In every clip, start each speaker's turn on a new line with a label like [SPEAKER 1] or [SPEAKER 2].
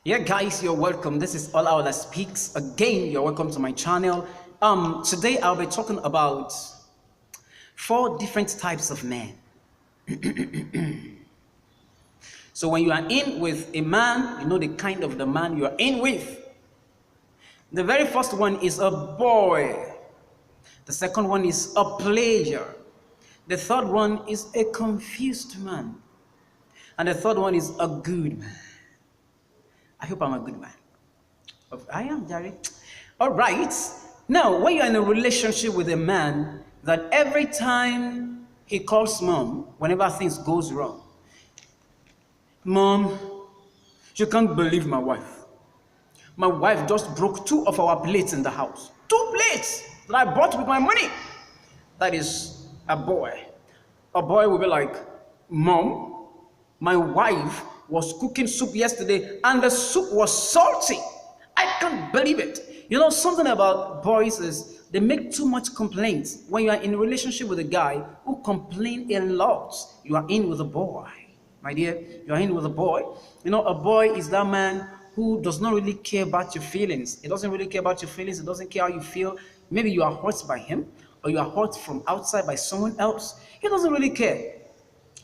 [SPEAKER 1] Yeah, guys, you're welcome. This is All Out That Speaks. Again, you're welcome to my channel. Today I'll be talking about four different types of men. So when you are in with a man, you know the kind of the man you are in with. The very first one is a boy. The second one is a player. The third one is a confused man. And the third one is a good man. I hope I'm a good man. I am, Jerry. All right. Now, when you're in a relationship with a man, that every time he calls mom, whenever things goes wrong, mom, you can't believe my wife. My wife just broke two of our plates in the house. Two plates that I bought with my money. That is a boy. A boy will be like, mom, my wife was cooking soup yesterday and the soup was salty. I can't believe it. You know, something about boys is they make too much complaints. When you are in a relationship with a guy who complain a lot, you are in with a boy. My dear, you are in with a boy. You know, a boy is that man who does not really care about your feelings. He doesn't really care about your feelings. He doesn't care how you feel. Maybe you are hurt by him or you are hurt from outside by someone else. He doesn't really care.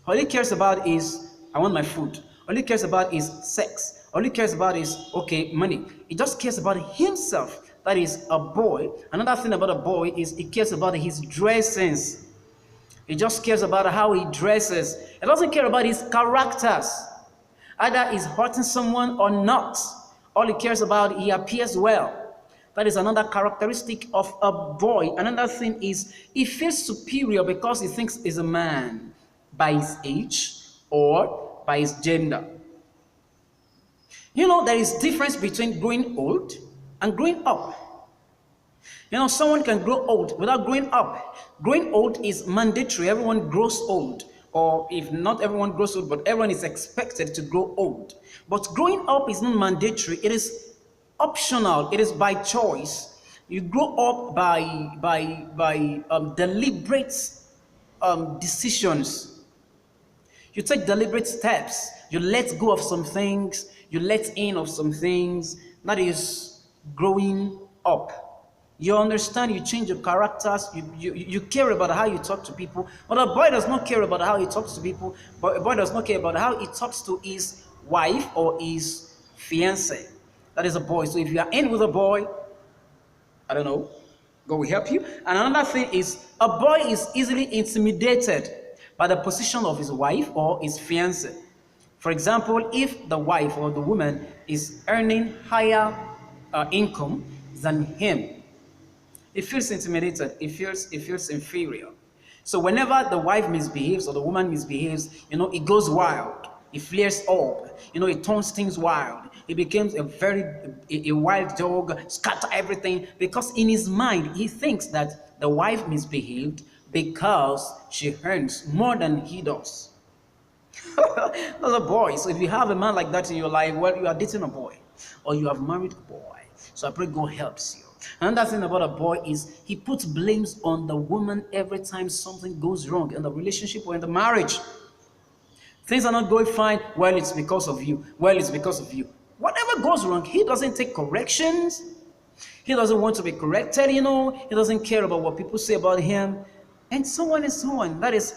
[SPEAKER 1] All he cares about is, I want my food. All he cares about is sex. All he cares about is, okay, money. He just cares about himself. That is a boy. Another thing about a boy is he cares about his dressings. He just cares about how he dresses. He doesn't care about his characters. Either he's hurting someone or not. All he cares about, he appears well. That is another characteristic of a boy. Another thing is he feels superior because he thinks he's a man by his age or by his gender. You know, there is difference between growing old and growing up. You know, someone can grow old without growing up. Growing old is mandatory. Everyone grows old. Or if not everyone grows old, but everyone is expected to grow old. But growing up is not mandatory. It is optional. It is by choice. You grow up by deliberate decisions. You take deliberate steps. You let go of some things. You let in of some things. That is growing up. You understand, you change your characters, you care about how you talk to people. But a boy does not care about how he talks to people, but a boy does not care about how he talks to his wife or his fiancé. That is a boy. So if you are in with a boy, I don't know, God will help you. And another thing is, a boy is easily intimidated by the position of his wife or his fiancé. For example, if the wife or the woman is earning higher income than him, he feels intimidated. He feels inferior. So whenever the wife misbehaves or the woman misbehaves, you know, it goes wild. It flares up. You know, it turns things wild. It becomes a wild dog, scatter everything, because in his mind he thinks that the wife misbehaved because she earns more than he does. That's a boy. So if you have a man like that in your life, well, you are dating a boy or you have married a boy. So I pray God helps you. Another thing about a boy is he puts blames on the woman every time something goes wrong in the relationship or in the marriage. Things are not going fine. Well, it's because of you. Well, it's because of you. Whatever goes wrong, he doesn't take corrections. He doesn't want to be corrected, you know. He doesn't care about what people say about him. And so on and so on. That is,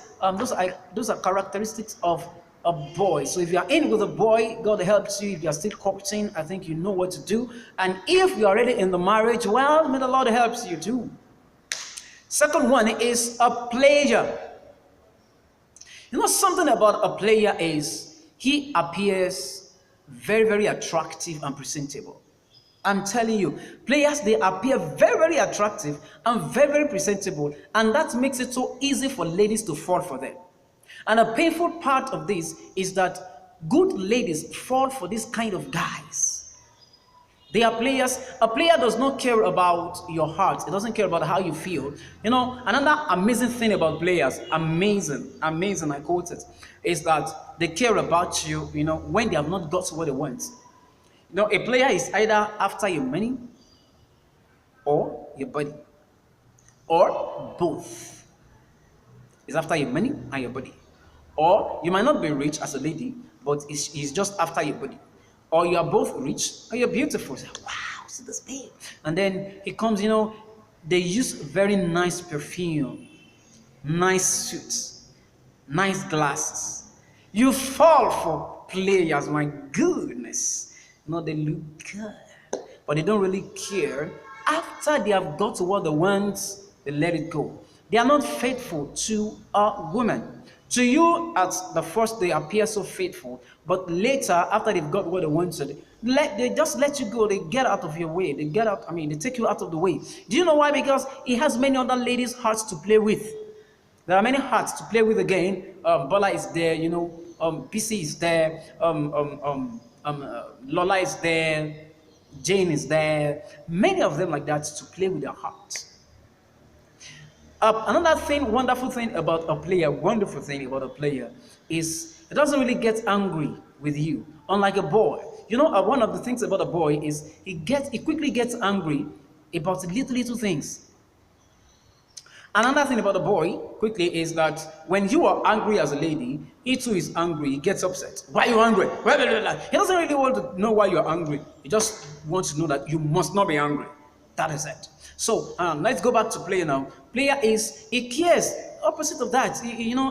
[SPEAKER 1] those are characteristics of a boy. So if you are in with a boy, God helps you. If you are still courting, I think you know what to do. And if you are already in the marriage, well, may the Lord helps you too. Second one is a player. You know, something about a player is he appears very, very attractive and presentable. I'm telling you, players, they appear very, very attractive and very, very presentable. And that makes it so easy for ladies to fall for them. And a painful part of this is that good ladies fall for this kind of guys. They are players. A player does not care about your heart. It doesn't care about how you feel. You know, another amazing thing about players, amazing, I quote it, is that they care about you, you know, when they have not got what they want. You know, a player is either after your money or your body, or both. It's after your money and your body. Or you might not be rich as a lady, but he's just after your body. or you are both rich, or you're beautiful. Say, wow, see this babe. And then he comes, they use very nice perfume, nice suits, nice glasses. You fall for players, my goodness. They look good, but they don't really care. After they have got to what they want, they let it go. They are not faithful to a woman. To you, at the first, they appear so faithful, but later, after they've got what they wanted, they just let you go. They get out of your way. They get out, they take you out of the way. Do you know why? Because he has many other ladies' hearts to play with. There are many hearts to play with again. Bola is there, PC is there, Lola is there, Jane is there. Many of them like that to play with their hearts. Another thing, wonderful thing about a player, wonderful thing about a player is it doesn't really get angry with you, unlike a boy. One of the things about a boy is he quickly gets angry about little things. Another thing about a boy, quickly, is that when you are angry as a lady, he too is angry, he gets upset. Why are you angry? Blah, blah, blah, blah. He doesn't really want to know why you're angry. He just wants to know that you must not be angry. That is it. So let's go back to player now. Player he cares. Opposite of that,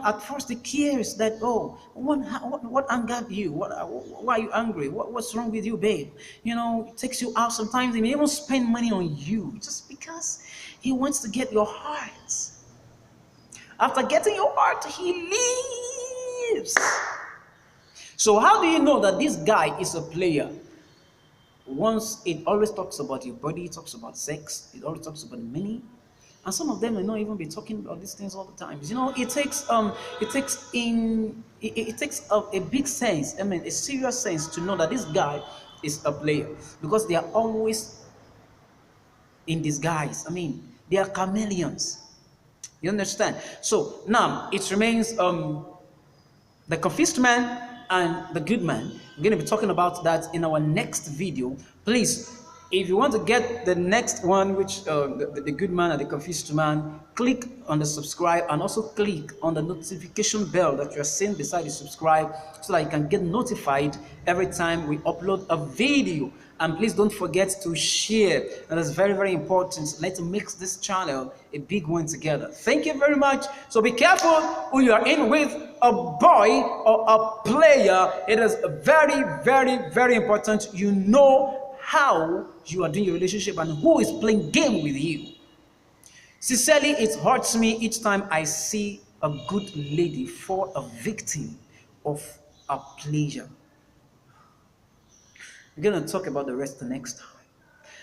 [SPEAKER 1] at first he cares that, oh, what angered you? Why are you angry? What's wrong with you, babe? It takes you out sometimes. He may even spend money on you just because he wants to get your heart. After getting your heart, he leaves. So how do you know that this guy is a player? Once, it always talks about your body, it talks about sex, it always talks about money, and some of them will not even be talking about these things all the time. It takes a big sense, a serious sense to know that this guy is a player, because they are always in disguise. They are chameleons. You understand? So now it remains the confused man and the good man. We're going to be talking about that in our next video. Please, if you want to get the next one, which the good man and the confused man, click on the subscribe and also click on the notification bell that you're seeing beside the subscribe, so that you can get notified every time we upload a video. And please don't forget to share. That is very, very important. Let's make this channel a big one together. Thank you very much. So be careful who you are in with, a boy or a player. It is very, very, very important you know how you are doing your relationship and who is playing game with you. Sincerely, it hurts me each time I see a good lady fall a victim of a pleasure. We're going to talk about the rest the next time.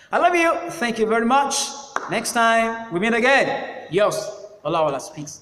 [SPEAKER 1] I love you. Thank you very much. Next time we meet again. Yes, Allah speaks.